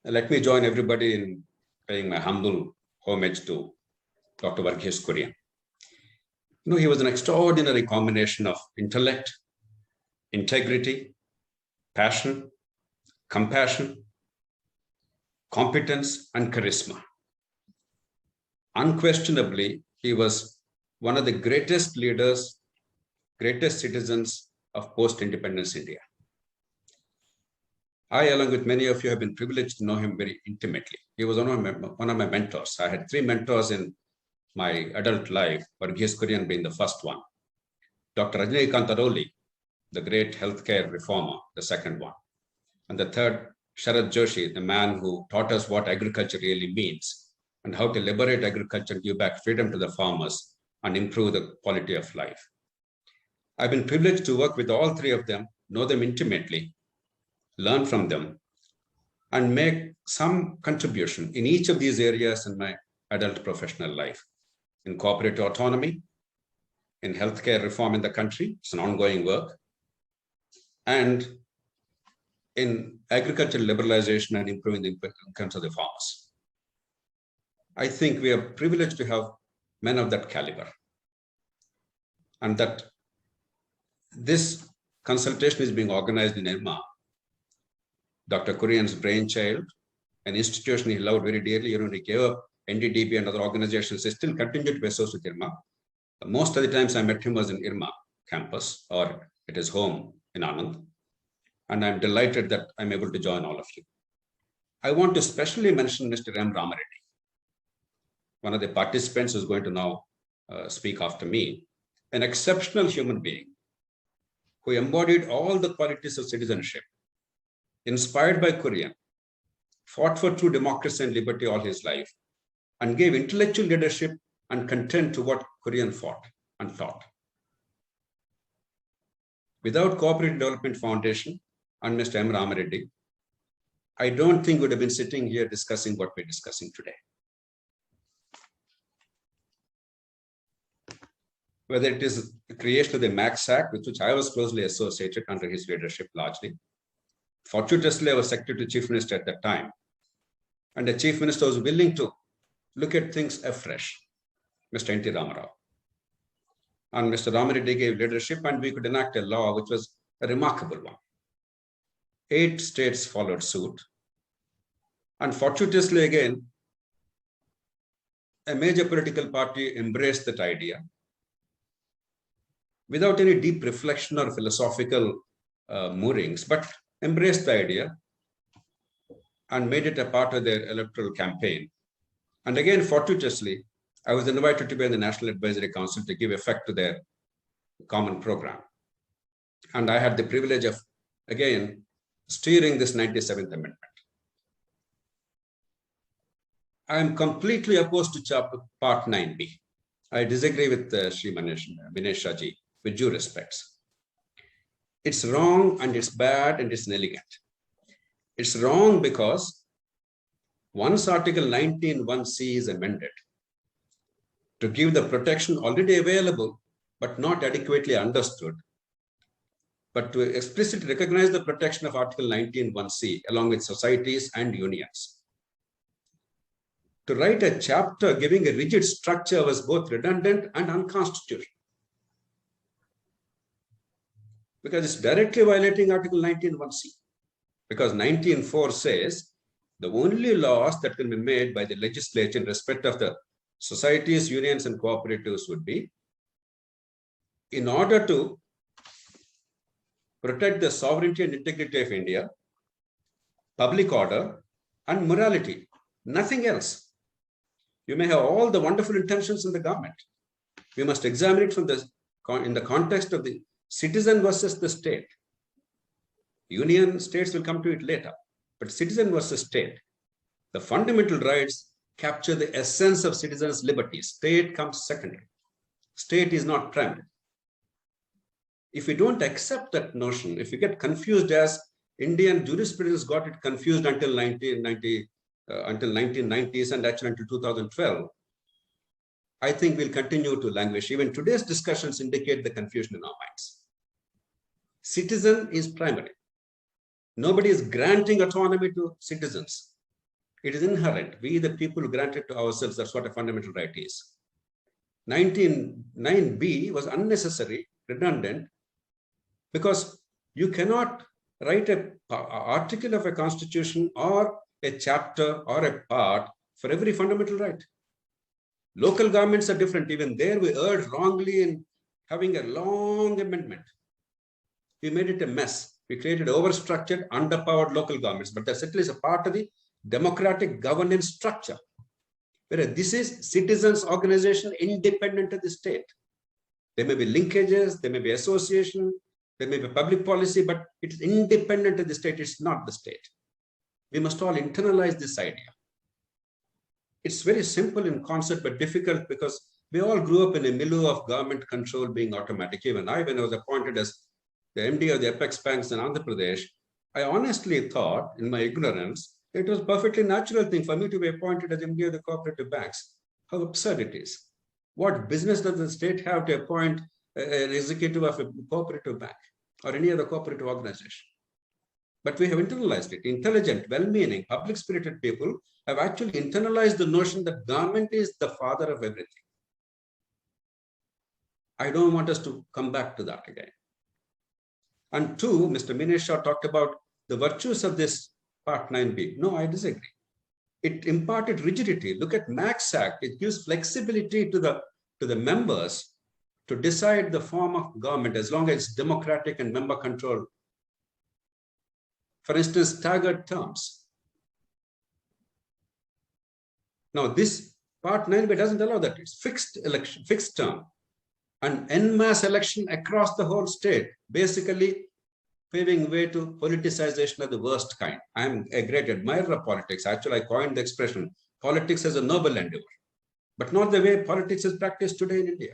Let me join everybody in paying my humble homage to Dr. Varghese Kurian. He was an extraordinary combination of intellect, integrity, passion, compassion, competence, and charisma. Unquestionably, he was one of the greatest leaders, greatest citizens of post-independence India. I, along with many of you, have been privileged to know him very intimately. He was one of my mentors. I had 3 mentors in my adult life, Varghese Kurian being the first one. Dr. Rajnikant Aroli, the great healthcare reformer, the second one. And the third, Sharad Joshi, the man who taught us what agriculture really means and how to liberate agriculture, give back freedom to the farmers, and improve the quality of life. I've been privileged to work with all 3 of them, know them intimately, learn from them, and make some contribution in each of these areas in my adult professional life. In cooperative autonomy, in healthcare reform in the country, it's an ongoing work, and in agricultural liberalization and improving the incomes of the farmers. I think we are privileged to have men of that caliber, and that this consultation is being organized in IRMA, Dr. Kurian's brainchild, an institution he loved very dearly. He gave up NDDB and other organizations. He still continued to be associated with IRMA. Most of the times I met him was in IRMA campus or at his home in Anand. And I'm delighted that I'm able to join all of you. I want to specially mention Mr. M. Ramareddy, one of the participants who's going to now speak after me, an exceptional human being who embodied all the qualities of citizenship, inspired by Kurian, fought for true democracy and liberty all his life, and gave intellectual leadership and content to what Kurian fought and taught. Without Cooperative Development Foundation and Mr. M. Ramareddy, I don't think we would have been sitting here discussing what we're discussing today. Whether it is the creation of the Max Act, with which I was closely associated under his leadership largely. Fortuitously, I was Secretary to Chief Minister at that time. And the Chief Minister was willing to look at things afresh, Mr. N.T. Ramarao. And Mr. Ramareddy gave leadership, and we could enact a law which was a remarkable one. 8 states followed suit. And fortuitously, again, a major political party embraced that idea without any deep reflection or philosophical moorings, but embraced the idea and made it a part of their electoral campaign. And again, fortuitously, I was invited to be in the National Advisory Council to give effect to their common program. And I had the privilege of, again, steering this 97th Amendment. I am completely opposed to Part 9B. I disagree with Sri Vinesh Shaji with due respects. It's wrong and it's bad and it's inelegant. It's wrong because once Article 19(1)(c) is amended to give the protection already available but not adequately understood, but to explicitly recognize the protection of Article 19(1)(c) along with societies and unions. To write a chapter giving a rigid structure was both redundant and unconstitutional, because it's directly violating Article 19(1)(c). Because 19(4) says the only laws that can be made by the legislature in respect of the societies, unions, and cooperatives would be in order to protect the sovereignty and integrity of India, public order, and morality. Nothing else. You may have all the wonderful intentions in the government. We must examine it from in the context of the citizen versus the state. Union states will come to it later, but citizen versus state. The fundamental rights capture the essence of citizens' liberties. State comes secondary. State is not primary. If we don't accept that notion, if we get confused as Indian jurisprudence got it confused until 1990s and actually until 2012, I think we'll continue to languish. Even today's discussions indicate the confusion in our minds. Citizen is primary. Nobody is granting autonomy to citizens. It is inherent. We, the people, grant it to ourselves. That's what a fundamental right is. 19.9b was unnecessary, redundant, because you cannot write an article of a constitution or a chapter or a part for every fundamental right. Local governments are different. Even there, we erred wrongly in having a long amendment. We made it a mess. We created overstructured, underpowered local governments, but that's at least a part of the democratic governance structure. Whereas this is citizens' organization independent of the state. There may be linkages, there may be association, there may be public policy, but it's independent of the state. It's not the state. We must all internalize this idea. It's very simple in concept, but difficult because we all grew up in a milieu of government control being automatic. Even I, when I was appointed as the MD of the Apex Banks in Andhra Pradesh, I honestly thought, in my ignorance, it was a perfectly natural thing for me to be appointed as MD of the cooperative banks. How absurd it is. What business does the state have to appoint an executive of a cooperative bank or any other cooperative organization? But we have internalized it. Intelligent, well-meaning, public-spirited people have actually internalized the notion that government is the father of everything. I don't want us to come back to that again. And two, Mr. Minesha talked about the virtues of this Part 9b. No, I disagree. It imparted rigidity. Look at Max Act. It gives flexibility to the members to decide the form of government as long as it's democratic and member controlled. For instance, staggered terms. Now, this Part 9b doesn't allow that. It's fixed election, fixed term. An en masse election across the whole state, basically paving way to politicization of the worst kind. I'm a great admirer of politics. Actually, I coined the expression, politics as a noble endeavor, but not the way politics is practiced today in India.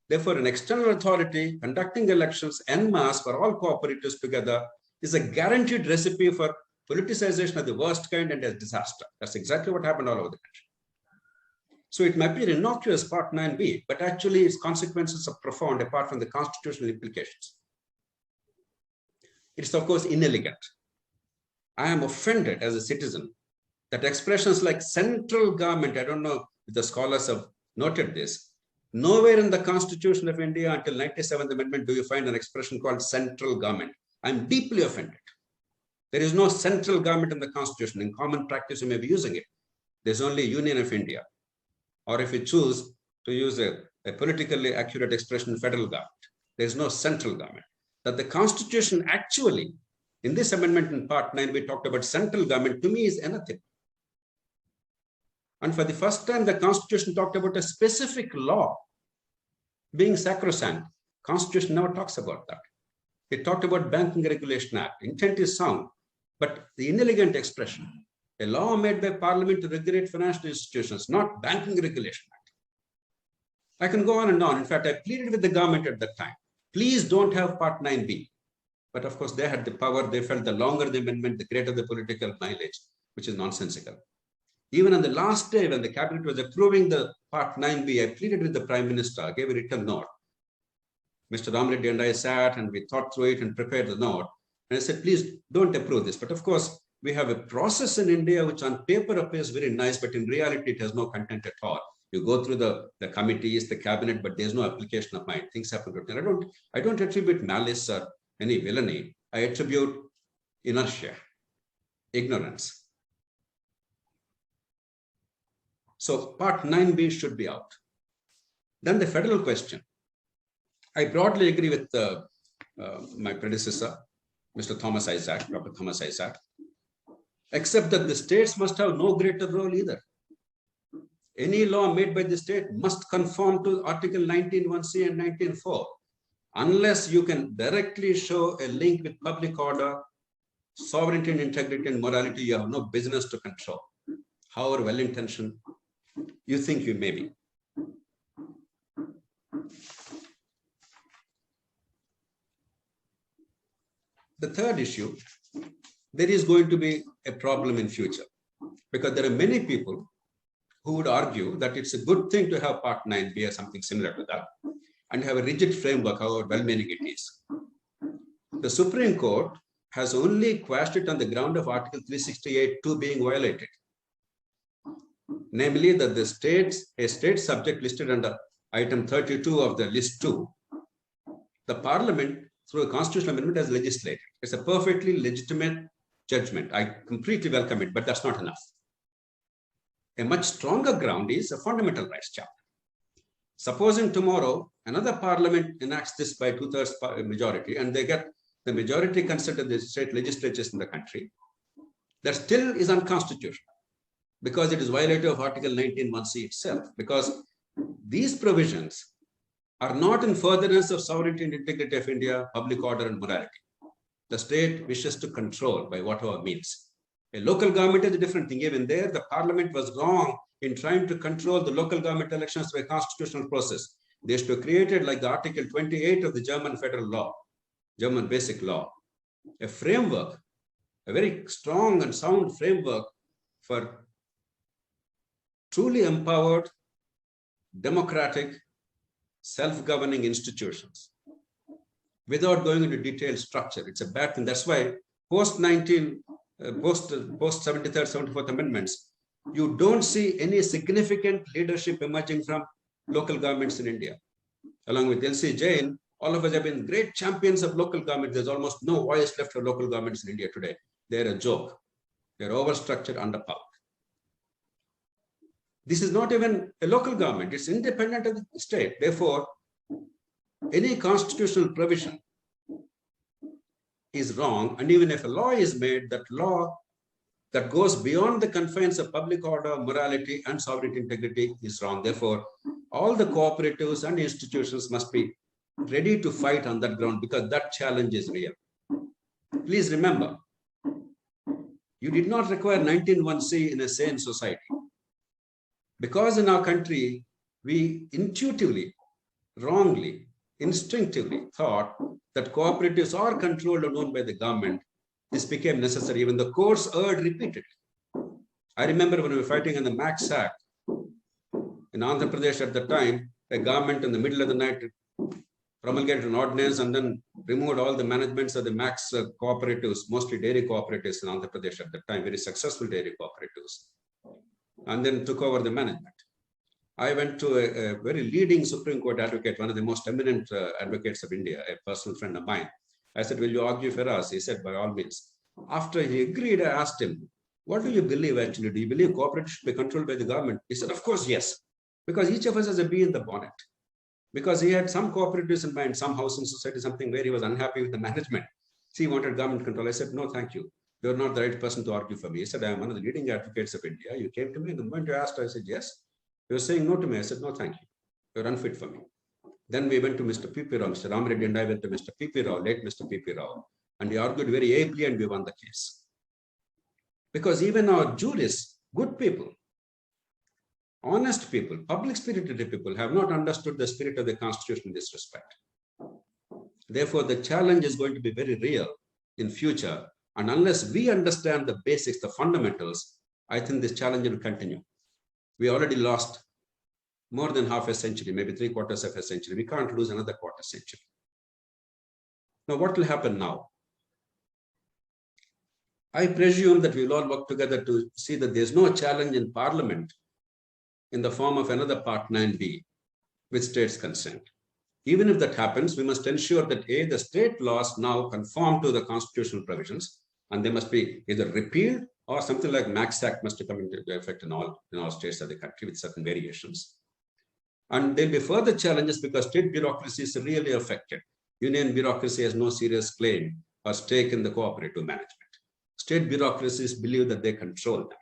Therefore, an external authority conducting elections en masse for all cooperatives together is a guaranteed recipe for politicization of the worst kind and a disaster. That's exactly what happened all over the country. So it might be an innocuous Part 9b, but actually its consequences are profound apart from the constitutional implications. It's of course inelegant. I am offended as a citizen that expressions like central government, I don't know if the scholars have noted this, nowhere in the Constitution of India until 97th Amendment do you find an expression called central government. I'm deeply offended. There is no central government in the Constitution. In common practice, you may be using it. There's only Union of India. Or if you choose to use a politically accurate expression, federal government. There's no central government. That the Constitution actually, in this amendment in Part 9, we talked about central government, to me is anything. And for the first time, the Constitution talked about a specific law being sacrosanct. Constitution never talks about that. It talked about Banking Regulation Act. Intent is sound, but the inelegant expression, a law made by Parliament to regulate financial institutions, not Banking Regulation Act. I can go on and on. In fact, I pleaded with the government at that time. Please don't have Part 9b. But of course, they had the power. They felt the longer the amendment, the greater the political mileage, which is nonsensical. Even on the last day when the cabinet was approving the Part 9b, I pleaded with the Prime Minister, gave a written note. Mr. Ramreddy and I sat and we thought through it and prepared the note. And I said, please don't approve this. But of course, we have a process in India which on paper appears very nice, but in reality, it has no content at all. You go through the committees, the cabinet, but there's no application of mind. Things happen. And I don't attribute malice or any villainy. I attribute inertia, ignorance. So Part 9b should be out. Then the federal question. I broadly agree with my predecessor, Mr. Thomas Isaac, Dr. Thomas Isaac, except that the states must have no greater role either. Any law made by the state must conform to Article 19.1c and 19.4. Unless you can directly show a link with public order, sovereignty and integrity and morality, you have no business to control. However well-intentioned you think you may be. The third issue, there is going to be a problem in future because there are many people who would argue that it's a good thing to have Part 9b or something similar to that and have a rigid framework, however well-meaning it is. The Supreme Court has only quashed it on the ground of Article 368(2) being violated. Namely, that a state subject listed under item 32 of the list 2, the Parliament, through a constitutional amendment, has legislated. It's a perfectly legitimate judgment. I completely welcome it, but that's not enough. A much stronger ground is a fundamental rights chapter. Supposing tomorrow another Parliament enacts this by 2/3 majority, and they get the majority consent of the state legislatures in the country, that still is unconstitutional because it is violative of Article 19(1)(c) itself, because these provisions are not in furtherance of sovereignty and integrity of India, public order and morality. The state wishes to control by whatever means. A local government is a different thing. Even there, the Parliament was wrong in trying to control the local government elections by a constitutional process. They should have created, like the Article 28 of the German federal law, German basic law, a framework, a very strong and sound framework for truly empowered, democratic, self-governing institutions without going into detailed structure. It's a bad thing. That's why post 73rd, 74th amendments, you don't see any significant leadership emerging from local governments in India. Along with L.C. Jain, all of us have been great champions of local government. There's almost no voice left for local governments in India today. They're a joke. They're overstructured, underpowered. This is not even a local government. It's independent of the state. Therefore, any constitutional provision is wrong. And even if a law is made, that law that goes beyond the confines of public order, morality, and sovereignty integrity is wrong. Therefore, all the cooperatives and institutions must be ready to fight on that ground, because that challenge is real. Please remember, you did not require 19(1)(c) in a sane society. Because in our country, we intuitively, wrongly, instinctively thought that cooperatives are controlled and owned by the government, this became necessary. Even the courts urged repeatedly. I remember when we were fighting on the Max Act in Andhra Pradesh at the time, the government in the middle of the night promulgated an ordinance and then removed all the managements of the Max cooperatives, mostly dairy cooperatives in Andhra Pradesh at the time, very successful dairy cooperatives, and then took over the management. I went to a very leading Supreme Court advocate, one of the most eminent advocates of India, a personal friend of mine. I said, will you argue for us? He said, by all means. After he agreed, I asked him, what do you believe actually? Do you believe cooperatives should be controlled by the government? He said, of course, yes. Because each of us has a bee in the bonnet. Because he had some cooperatives in mind, some housing society, something where he was unhappy with the management. So he wanted government control. I said, no, thank you. You're not the right person to argue for me. He said, I am one of the leading advocates of India. You came to me, and the moment you asked, I said, yes. You were saying no to me. I said, no, thank you. You're unfit for me. Then we went to Mr. P.P. Rao. Mr. Ramreddy and I went to Mr. P.P. Rao, late Mr. P.P. Rao. And he argued very ably, and we won the case. Because even our jurists, good people, honest people, public-spirited people have not understood the spirit of the Constitution in this respect. Therefore, the challenge is going to be very real in future. And unless we understand the basics, the fundamentals, I think this challenge will continue. We already lost more than half a century, maybe 3/4 of a century. We can't lose another quarter century. Now, what will happen now? I presume that we'll all work together to see that there's no challenge in Parliament in the form of another Part 9B with states' consent. Even if that happens, we must ensure that A, the state laws now conform to the constitutional provisions, and they must be either repealed or something like Max Act must come into effect in all states of the country with certain variations. And there'll be further challenges because state bureaucracy is really affected. Union bureaucracy has no serious claim or stake in the cooperative management. State bureaucracies believe that they control them.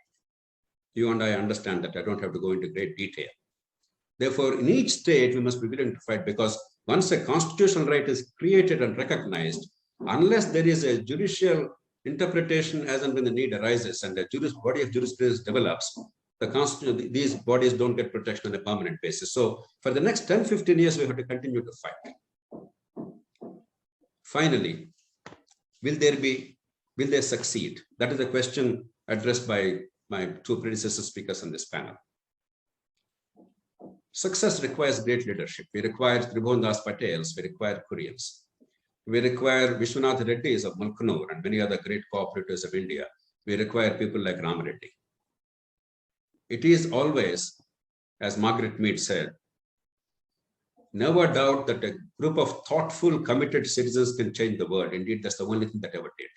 You and I understand that. I don't have to go into great detail. Therefore, in each state, we must be willing to fight, because once a constitutional right is created and recognized, unless there is a judicial interpretation as and when the need arises and a body of jurisprudence develops, these bodies don't get protection on a permanent basis. So for the next 10, 15 years, we have to continue to fight. Finally, will they succeed? That is the question addressed by my two predecessor speakers on this panel. Success requires great leadership. We require Tribhuvan Das Patels, we require Koreans. We require Vishwanath Reddy's of Mulkanur and many other great cooperatives of India. We require people like Ram Reddy. It is always, as Margaret Mead said, never doubt that a group of thoughtful, committed citizens can change the world. Indeed, that's the only thing that ever did.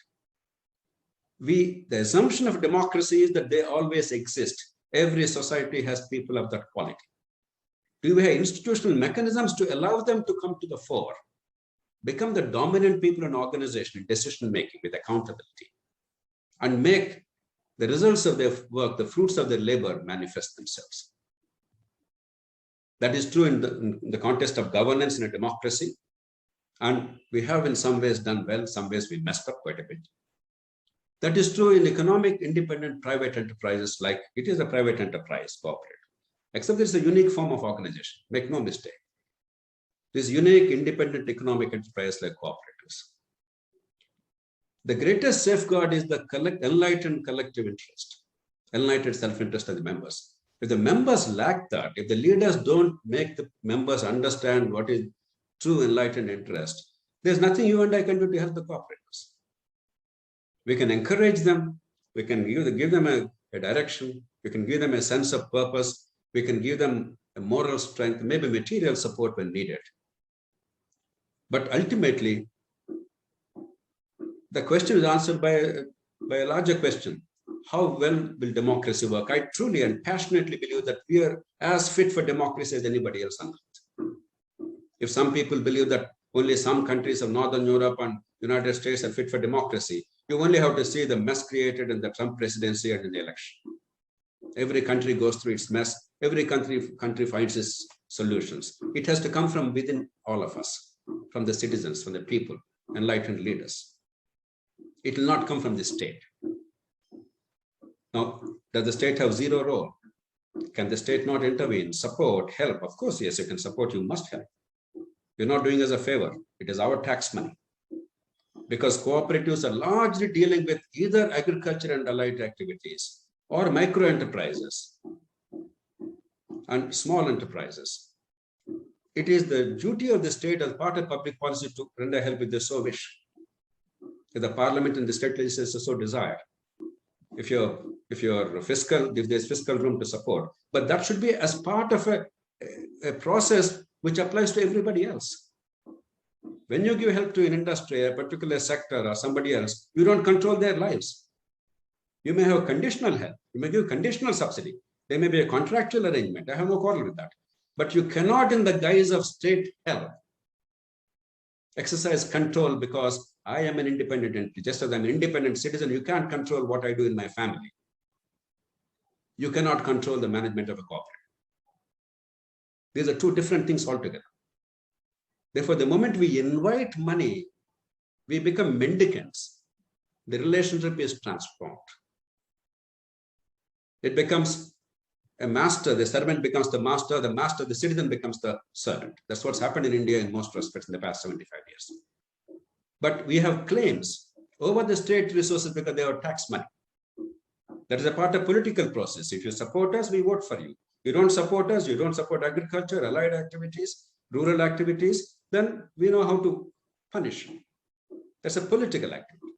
The assumption of democracy is that they always exist. Every society has people of that quality. Do we have institutional mechanisms to allow them to come to the fore, become the dominant people in organization, in decision-making with accountability, and make the results of their work, the fruits of their labor, manifest themselves? That is true in the context of governance in a democracy. And we have in some ways done well, some ways we messed up quite a bit. That is true in economic independent private enterprises, like it is a private enterprise, cooperative, except it's a unique form of organization, make no mistake. This unique independent economic enterprise like cooperatives. The greatest safeguard is the enlightened collective interest, enlightened self-interest of the members. If the members lack that, if the leaders don't make the members understand what is true enlightened interest, there's nothing you and I can do to help the cooperatives. We can encourage them, we can give them a direction, we can give them a sense of purpose, we can give them a moral strength, maybe material support when needed. But ultimately, the question is answered by a larger question. How well will democracy work? I truly and passionately believe that we are as fit for democracy as anybody else on earth. If some people believe that only some countries of Northern Europe and United States are fit for democracy, you only have to see the mess created in the Trump presidency and in the election. Every country goes through its mess. Every country finds its solutions. It has to come from within all of us, from the citizens, from the people, enlightened leaders. It will not come from the state. Now, does the state have zero role? Can the state not intervene, support, help? Of course, yes, you can support, you must help. You're not doing us a favor. It is our tax money. Because cooperatives are largely dealing with either agriculture and allied activities or micro enterprises and small enterprises. It is the duty of the state as part of public policy to render help if they so wish. If the parliament and the state legislatures so desire. If there's fiscal room to support, but that should be as part of a process which applies to everybody else. When you give help to an industry, a particular sector or somebody else, you don't control their lives. You may have conditional help. You may give conditional subsidy. There may be a contractual arrangement. I have no quarrel with that. But you cannot, in the guise of state help, exercise control because I am an independent entity. Just as I'm an independent citizen, you can't control what I do in my family. You cannot control the management of a cooperative. These are two different things altogether. Therefore, the moment we invite money, we become mendicants. The relationship is transformed. It becomes a master, the servant becomes the master, the citizen becomes the servant. That's what's happened in India in most respects in the past 75 years. But we have claims over the state resources because they are tax money. That is a part of political process. If you support us, we vote for you. You don't support us, you don't support agriculture, allied activities, rural activities, then we know how to punish you. That's a political activity.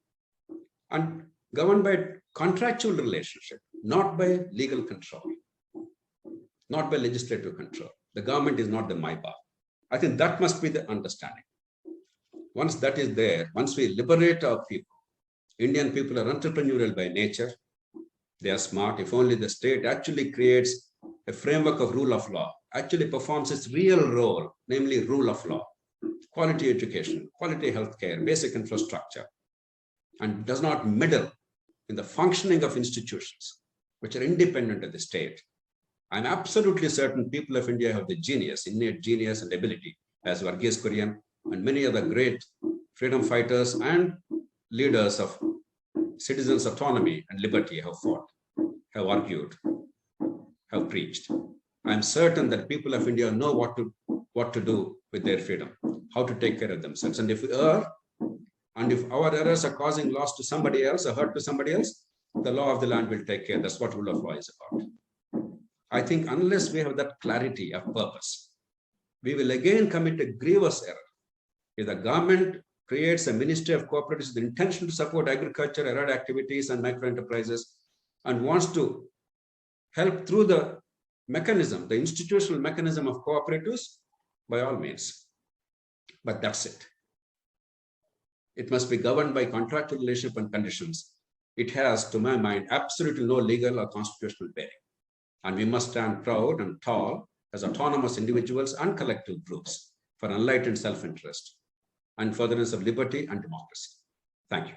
And governed by contractual relationship, not by legal control, not by legislative control. The government is not the MIBA. I think that must be the understanding. Once that is there, once we liberate our people, Indian people are entrepreneurial by nature. They are smart. If only the state actually creates a framework of rule of law, actually performs its real role, namely rule of law, quality education, quality healthcare, basic infrastructure, and does not meddle in the functioning of institutions which are independent of the state. I'm absolutely certain people of India have the genius, innate genius and ability, as Varghese Kurian and many other great freedom fighters and leaders of citizens' autonomy and liberty have fought, have argued, have preached. I'm certain that people of India know what to do with their freedom, how to take care of themselves. And if we err, and if our errors are causing loss to somebody else or hurt to somebody else, the law of the land will take care. That's what rule of law is about. I think unless we have that clarity of purpose, we will again commit a grievous error. If the government creates a Ministry of Cooperatives with the intention to support agriculture, allied activities, and micro enterprises, and wants to help through the mechanism, the institutional mechanism of cooperatives, by all means. But that's it. It must be governed by contractual relationship and conditions. It has, to my mind, absolutely no legal or constitutional bearing. And we must stand proud and tall as autonomous individuals and collective groups for enlightened self-interest and furtherance of liberty and democracy. Thank you.